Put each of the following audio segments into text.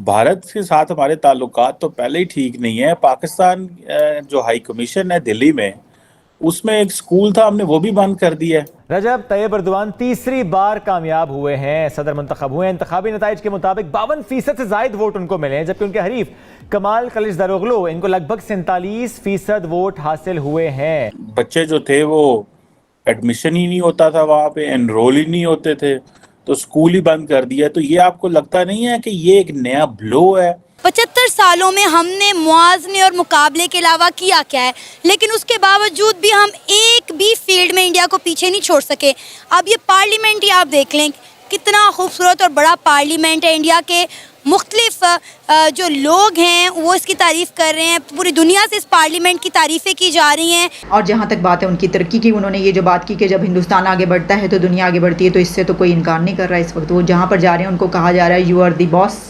भारत के साथ हमारे ताल्लुकात तो पहले ही ठीक नहीं है। पाकिस्तान जो हाई कमीशन है दिल्ली में, उसमें एक स्कूल था, हमने वो भी बंद कर दिया है। रजब तैयब अर्दवान तीसरी बार कामयाब हुए हैं, सदर मुंतखब हुए हैं। इंतखाबी नताइज के मुताबिक 52% से जायद वोट उनको मिले हैं, जबकि उनके हरीफ कमाल कलिचदारोग्लू इनको लगभग 47% वोट हासिल हुए हैं। बच्चे जो थे वो एडमिशन ही नहीं होता था, वहाँ पे एनरोल ही नहीं होते थे, तो स्कूल ही बंद कर दिया। तो ये आपको लगता नहीं है कि ये एक नया ब्लो है? 75 सालों में हमने मुआवजे और मुकाबले के अलावा किया क्या है, लेकिन उसके बावजूद भी हम एक भी फील्ड में इंडिया को पीछे नहीं छोड़ सके। अब ये पार्लियामेंट ही आप देख लें, कितना खूबसूरत और बड़ा पार्लियामेंट है। इंडिया के मुख्तलिफ जो लोग हैं वो इसकी तारीफ़ कर रहे हैं, पूरी दुनिया से इस पार्लियामेंट की तारीफ़ें की जा रही हैं। और जहाँ तक बात है उनकी तरक्की की, उन्होंने ये जो बात की कि जब हिंदुस्तान आगे बढ़ता है तो दुनिया आगे बढ़ती है, तो इससे तो कोई इनकार नहीं कर रहा है। इस वक्त वो जहाँ पर जा रहे हैं उनको कहा जा रहा है you are the boss.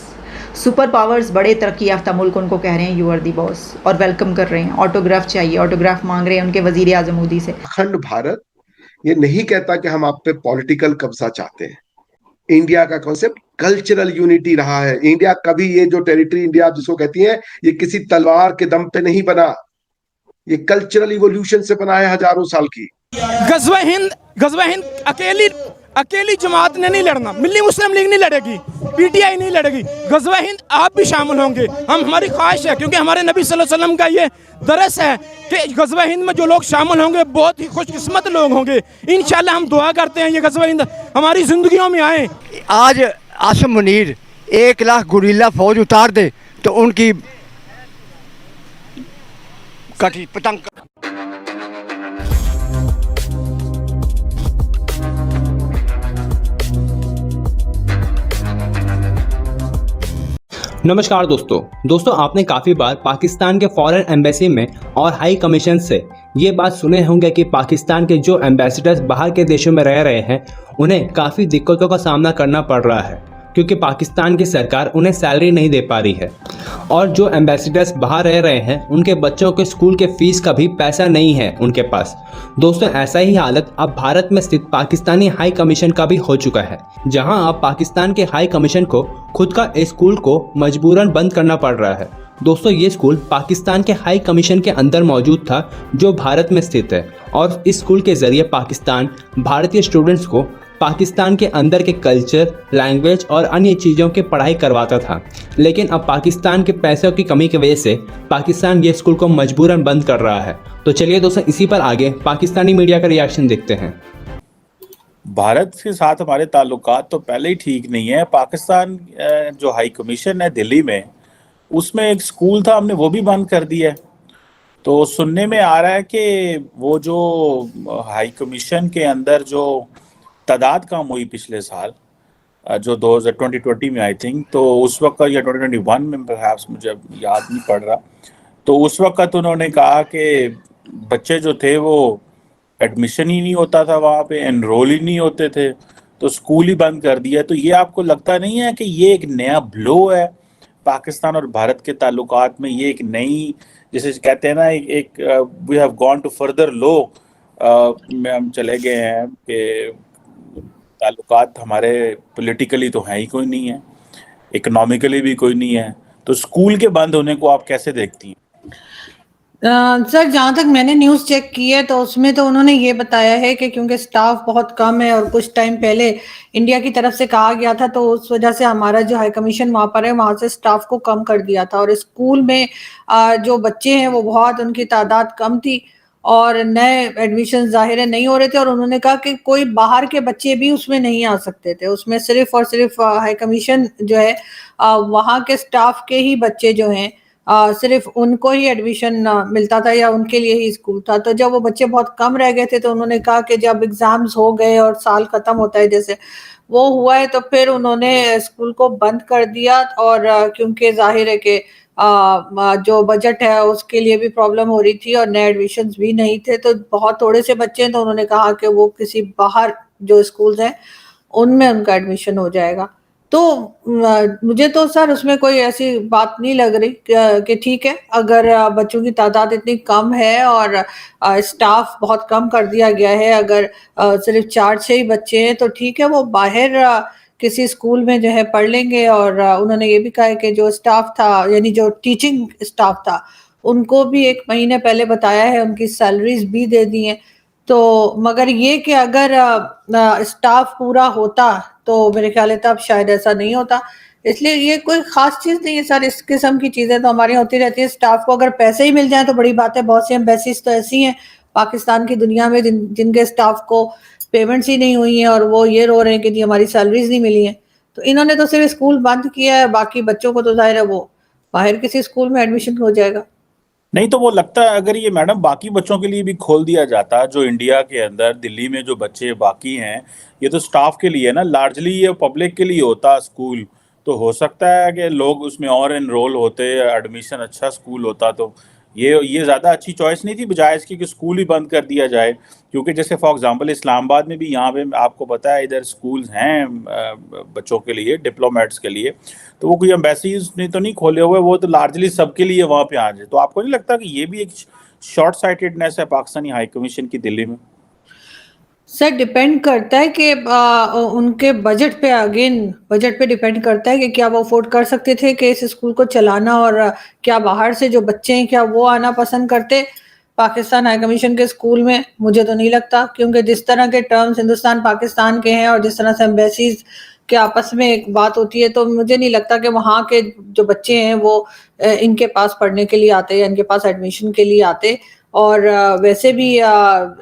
Super powers, बड़े तरक्की याफ्ता मुल्क उनको कह रहे हैं यू आर दी बॉस, और वेलकम कर रहे हैं। ऑटोग्राफ चाहिए, ऑटोग्राफ मांग रहे हैं उनके वजीर आजम मोदी से। अखंड भारत ये नहीं कहता कि हम आप पे पॉलिटिकल कब्जा चाहते हैं। इंडिया का कॉन्सेप्ट कल्चरल यूनिटी रहा है। इंडिया कभी, ये जो टेरिटरी इंडिया जिसको कहती है, ये किसी तलवार के दम पे नहीं बना, ये कल्चरल इवोल्यूशन से बना है हजारों साल की। गज़वा हिंद अकेली जमात ने नहीं लड़ना, मिल्ली मुस्लिम लीग नहीं लड़ेगी, पीटीआई नहीं लड़ेगी, गज़वा हिंद आप भी शामिल होंगे। हमारी ख्वाहिश है, क्योंकि हमारे नबी सल्लल्लाहु अलैहि वसल्लम का ये दरस है कि गज़वा हिंद में जो लोग शामिल होंगे बहुत ही खुशकिस्मत लोग होंगे। इंशाल्लाह हम दुआ करते हैं ये गज़वा हिंद हमारी जिंदगियों में आए। आज आसिम मुनीर 1 लाख गुरिल्ला फौज उतार दे तो उनकी कटी पतंग। नमस्कार दोस्तों आपने काफ़ी बार पाकिस्तान के फॉरेन एम्बेसी में और हाई कमीशन से ये बात सुने होंगे कि पाकिस्तान के जो एम्बेसडर्स बाहर के देशों में रह रहे हैं उन्हें काफ़ी दिक्कतों का सामना करना पड़ रहा है, क्योंकि पाकिस्तान की सरकार उन्हें सैलरी नहीं दे पा रही है। और जो एम्बेसडर्स बाहर रह रहे हैं उनके बच्चों के स्कूल के फीस का भी पैसा नहीं है उनके पास। दोस्तों, ऐसा ही हालत अब भारत में स्थित पाकिस्तानी हाई कमीशन का भी हो चुका है, जहां अब पाकिस्तान के हाई कमीशन को खुद का स्कूल को मजबूरन बंद करना पड़ रहा है। दोस्तों, ये स्कूल पाकिस्तान के हाई कमीशन के अंदर मौजूद था, जो भारत में स्थित है, और इस स्कूल के ज़रिए पाकिस्तान भारतीय स्टूडेंट्स को पाकिस्तान के अंदर के कल्चर, लैंग्वेज और अन्य चीज़ों की पढ़ाई करवाता था। लेकिन अब पाकिस्तान के पैसों की कमी की वजह से पाकिस्तान ये स्कूल को मजबूरन बंद कर रहा है। तो चलिए दोस्तों, इसी पर आगे पाकिस्तानी मीडिया का रिएक्शन देखते हैं। भारत के साथ हमारे ताल्लुकात तो पहले ही ठीक नहीं है। पाकिस्तान जो हाई कमीशन है दिल्ली में, उसमें एक स्कूल था, हमने वो भी बंद कर दिया है। तो सुनने में आ रहा है कि वो जो हाई कमीशन के अंदर जो तादाद कम हुई पिछले साल, जो 2020 में आई थिंक, तो उस वक्त या 2021 में परहैप्स, मुझे याद नहीं पड़ रहा, तो उस वक्त उन्होंने कहा कि बच्चे जो थे वो एडमिशन ही नहीं होता था, वहाँ पे एनरोल ही नहीं होते थे, तो स्कूल ही बंद कर दिया। तो ये आपको लगता नहीं है कि ये एक नया ब्लो है पाकिस्तान और भारत के ताल्लुकात में? ये एक नई, जैसे कहते हैं ना, एक we have gone to further low में हम चले गए हैं कि ताल्लुकात हमारे पॉलिटिकली तो है ही कोई नहीं है, इकोनॉमिकली भी कोई नहीं है। तो स्कूल के बंद होने को आप कैसे देखती हैं? सर, जहाँ तक मैंने न्यूज़ चेक की है तो उसमें तो उन्होंने ये बताया है कि क्योंकि स्टाफ बहुत कम है और कुछ टाइम पहले इंडिया की तरफ से कहा गया था, तो उस वजह से हमारा जो हाई कमीशन वहाँ पर है वहाँ से स्टाफ को कम कर दिया था। और स्कूल में जो बच्चे हैं वो बहुत, उनकी तादाद कम थी और नए एडमिशन ज़ाहिर है नहीं हो रहे थे। और उन्होंने कहा कि कोई बाहर के बच्चे भी उसमें नहीं आ सकते थे, उसमें सिर्फ और सिर्फ हाई कमीशन जो है वहाँ के स्टाफ के ही बच्चे जो हैं सिर्फ उनको ही एडमिशन मिलता था या उनके लिए ही स्कूल था। तो जब वो बच्चे बहुत कम रह गए थे तो उन्होंने कहा कि जब एग्जाम्स हो गए और साल खत्म होता है जैसे वो हुआ है, तो फिर उन्होंने स्कूल को बंद कर दिया। और क्योंकि जाहिर है कि जो बजट है उसके लिए भी प्रॉब्लम हो रही थी और नए एडमिशन्स भी नहीं थे, तो बहुत थोड़े से बच्चे हैं, तो उन्होंने कहा कि वो किसी बाहर जो स्कूल्स हैं उनमें उनका एडमिशन हो जाएगा। तो मुझे तो सर उसमें कोई ऐसी बात नहीं लग रही कि ठीक है, अगर बच्चों की तादाद इतनी कम है और स्टाफ बहुत कम कर दिया गया है, अगर सिर्फ 4-6 ही बच्चे हैं तो ठीक है, वो बाहर किसी स्कूल में जो है पढ़ लेंगे। और उन्होंने ये भी कहा है कि जो स्टाफ था, यानी जो टीचिंग स्टाफ था, उनको भी 1 महीने पहले बताया है, उनकी सैलरीज भी दे दी हैं। तो मगर ये कि अगर स्टाफ पूरा होता तो मेरे ख्याल है तब शायद ऐसा नहीं होता। इसलिए ये कोई खास चीज़ नहीं है सर, इस किस्म की चीज़ें तो हमारी होती रहती है। स्टाफ को अगर पैसे ही मिल जाए तो बड़ी बात है। बहुत सी एम्बेसीज तो ऐसी हैं पाकिस्तान की दुनिया में जिनके स्टाफ को पेमेंट्स ही नहीं हुई हैं और वो ये रो रहे हैं कि जी हमारी सैलरीज नहीं मिली हैं। तो इन्होंने तो सिर्फ स्कूल बंद किया है, बाकी बच्चों को तो जाहिर है वो बाहर किसी स्कूल में एडमिशन हो जाएगा। नहीं तो वो लगता है अगर ये मैडम बाकी बच्चों के लिए भी खोल दिया जाता, जो इंडिया के अंदर दिल्ली में जो बच्चे बाकी हैं, ये तो स्टाफ के लिए ना, लार्जली ये पब्लिक के लिए होता स्कूल, तो हो सकता है कि लोग उसमें और एनरोल होते, एडमिशन अच्छा स्कूल होता। तो ये ज़्यादा अच्छी चॉइस नहीं थी बजाय इसकी कि स्कूल ही बंद कर दिया जाए। क्योंकि जैसे फॉर एग्जांपल इस्लामाबाद में भी यहाँ पे आपको पता है इधर स्कूल्स हैं बच्चों के लिए, डिप्लोमेट्स के लिए, तो वो कोई एम्बेसीज ने तो नहीं खोले हुए, वो तो लार्जली सबके लिए वहाँ पे आ जाए। तो आपको नहीं लगता कि ये भी एक शॉर्ट साइटेडनेस है पाकिस्तानी हाई कमीशन की दिल्ली में? सर डिपेंड करता है कि उनके बजट पे, अगेन बजट पे डिपेंड करता है कि क्या वो अफोर्ड कर सकते थे कि इस स्कूल को चलाना, और क्या बाहर से जो बच्चे हैं क्या वो आना पसंद करते पाकिस्तान हाई कमीशन के स्कूल में। मुझे तो नहीं लगता, क्योंकि जिस तरह के टर्म्स हिंदुस्तान पाकिस्तान के हैं और जिस तरह से एम्बेसीज के आपस में एक बात होती है, तो मुझे नहीं लगता कि वहाँ के जो बच्चे हैं वो इनके पास पढ़ने के लिए आते या इनके पास एडमिशन के लिए आते। और वैसे भी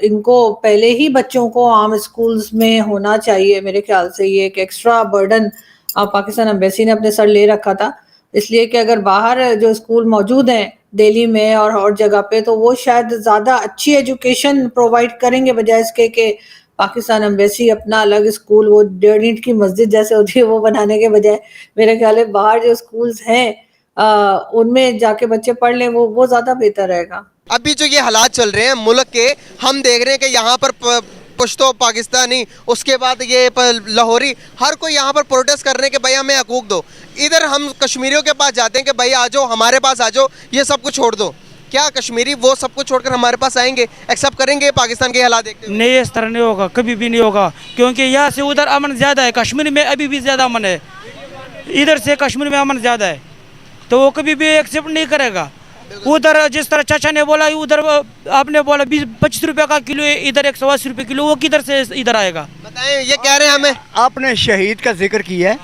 इनको पहले ही बच्चों को आम स्कूल्स में होना चाहिए। मेरे ख्याल से ये एक एक्स्ट्रा बर्डन पाकिस्तान एम्बेसी ने अपने सर ले रखा था, इसलिए कि अगर बाहर जो स्कूल मौजूद हैं दिल्ली में और जगह पे, तो वो शायद ज़्यादा अच्छी एजुकेशन प्रोवाइड करेंगे बजाय इसके कि पाकिस्तान एम्बेसी अपना अलग स्कूल, वो 1.5 ईंट की मस्जिद जैसे होती है वो बनाने के बजाय, मेरे ख्याल है बाहर जो स्कूल्स हैं उनमें जाके बच्चे पढ़ लें, वो ज़्यादा बेहतर रहेगा। अभी जो ये हालात चल रहे हैं मुल्क के, हम देख रहे हैं कि यहाँ पर पश्तो पाकिस्तानी, उसके बाद ये लाहौरी, हर कोई यहाँ पर प्रोटेस्ट कर रहे हैं कि भाई हमें हकूक दो। इधर हम कश्मीरियों के पास जाते हैं कि भाई आ जाओ, हमारे पास आ जाओ, ये सब कुछ छोड़ दो। क्या कश्मीरी वो सब कुछ छोड़कर हमारे पास आएंगे, एक्सेप्ट करेंगे पाकिस्तान के हालात देखते हुए? नहीं, इस तरह नहीं होगा, कभी भी नहीं होगा, क्योंकि यहाँ से उधर अमन ज़्यादा है। कश्मीर में अभी भी ज़्यादा अमन है, इधर से कश्मीर में अमन ज़्यादा है, तो वो कभी भी एक्सेप्ट नहीं करेगा। उधर जिस तरह चाचा ने बोला, उधर आपने बोला 20-25 रुपये का किलो है, इधर 180 रुपये किलो, वो किधर से इधर आएगा? बताएं, ये कह रहे हैं हमें। आपने शहीद का जिक्र किया है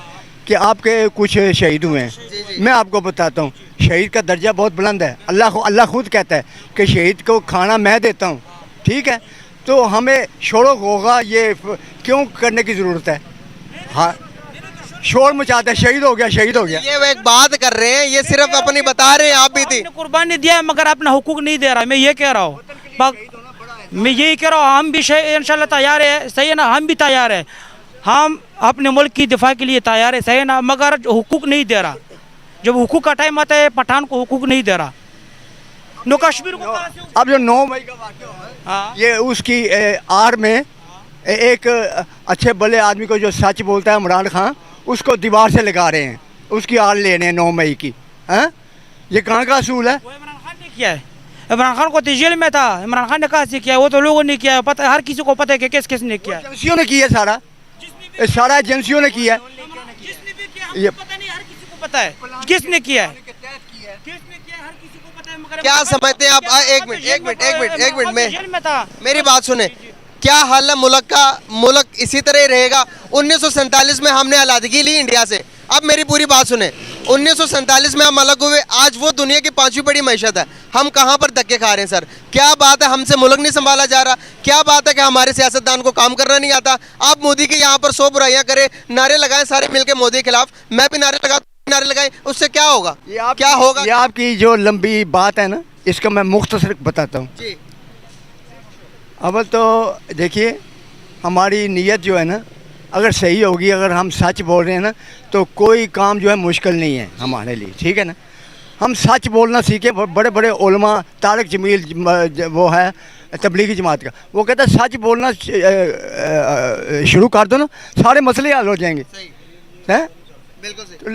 कि आपके कुछ शहीद हुए हैं। मैं आपको बताता हूँ, शहीद का दर्जा बहुत बुलंद है। अल्लाह खुद कहता है कि शहीद को खाना मैं देता हूँ, ठीक है? तो हमें शोर होगा ये क्यों करने की ज़रूरत है? हाँ, शोर मचाते हैं, शहीद हो गया, शहीद हो गया। ये वो एक बात कर रहे हैं, ये सिर्फ अपनी बता रहे हैं। आप भी थी, कुर्बानी दिया है मगर अपना हुकूक नहीं दे रहा। मैं ये कह रहा हूँ, मैं यही कह रहा हूँ, हम भी इंशाल्लाह तैयार है, सही है ना? हम भी तैयार है, हम अपने मुल्क की दिफा के लिए तैयार है, सही है ना? मगर हुकूक नहीं दे रहा। जब हुकूक का टाइम आता है, पठान को हुकूक नहीं दे रहा। नो कश्मीर को अब जो 9 मई का वाक़या हुआ है, ये उसकी आड़ में एक अच्छे भले आदमी को जो सच बोलता है, इमरान खान, उसको दीवार से लगा रहे हैं, उसकी आड़ ले रहे हैं 9 मई की। हैं, ये कहाँ का असूल है? वो इमरान खान ने किया है, इमरान खान को तो जेल में था, इमरान खान ने कहा से किया, वो तो लोगों ने किया, पता है, हर किसी को पता है कि किसने किया। एजेंसियों ने किया, सारा एजेंसियों ने किया। ये पता नहीं, हर किसी को पता है किसने किया है, हर किसी को पता है। मगर क्या समझते हैं आप? एक मिनट में मेरी बात सुने। क्या हाल है मुल्क का? मुल्क इसी तरह ही रहेगा? 1947 में हमने आज़ादी ली इंडिया से। अब मेरी पूरी बात सुने, 1947 में हम अलग हुए, आज वो दुनिया की 5वीं बड़ी मैशत है। हम कहाँ पर धक्के खा रहे हैं सर? क्या बात है हमसे मुल्क नहीं संभाला जा रहा? क्या बात है कि हमारे सियासतदान को काम करना नहीं आता? आप मोदी के यहाँ पर 100 बुराइयाँ करें, नारे लगाएं सारे मिलकर मोदी के खिलाफ, मैं भी नारे लगाएं, उससे क्या होगा? क्या होगा? ये आपकी जो लंबी बात है ना, इसका मैं मुख्तसर बताता हूँ। अव्वल तो देखिए, हमारी नीयत जो है ना, अगर सही होगी, अगर हम सच बोल रहे हैं ना, तो कोई काम जो है मुश्किल नहीं है हमारे लिए, ठीक है ना? हम सच बोलना सीखे। बड़े बड़े उलमा, तारिक जमील वो है तबलीगी जमात का, वो कहता है सच बोलना शुरू कर दो ना, सारे मसले हल हो जाएंगे। हैं, बिल्कुल सही।